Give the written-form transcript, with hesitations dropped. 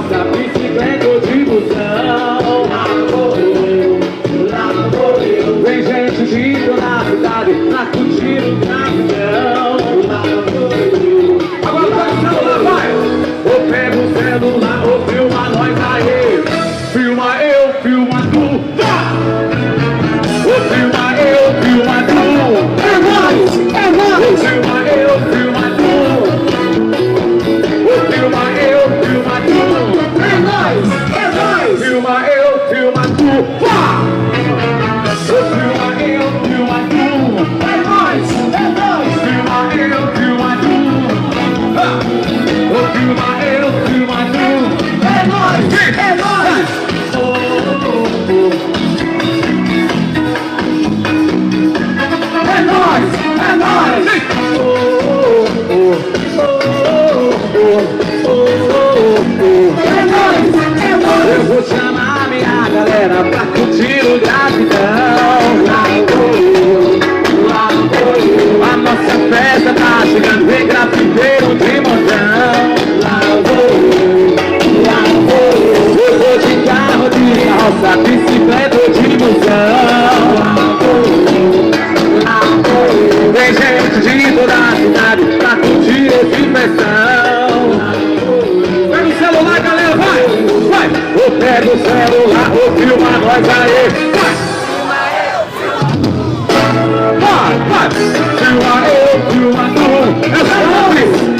nossa bicicleta ou de busão. Lá vou eu. Vem gente de toda a cidade pra curtir o caminhão. Lá vou eu. Agora pega o celular, vai! Ou pega o celular ou filma nós aí. Filma eu, filma tu, tá! Ou filma eu, filma tu. É nóis, é nóis! Ou filma eu, filma tu. Ou filma eu, filma tu. É nóis, é nóis! Filma eu, filma tu, pá! Ou filma eu, filma tu. É nóis, é nóis! Filma eu, filma tu. Ou filma eu, filma tu. É nóis, é nóis! É nóis, é nóis! É nóis, é nóis! Eu vou chamar minha galera pra curtir o Gratidão. Lá vou eu, lá vou eu. A nossa festa tá chegando, vem grafiteiro de montão. Lá vou eu, lá vou eu. Eu vou de carro, de carroça, bicicleta ou de busão. Lá vou eu, lá vou eu. Vem gente de toda a cidade pra curtir esse festão. Pega o celular, galera, vai! Vai! Ou pega o celular, ou filma nós aí! Vai! Vai! Vai! Filma eu, filma tu! É nóis!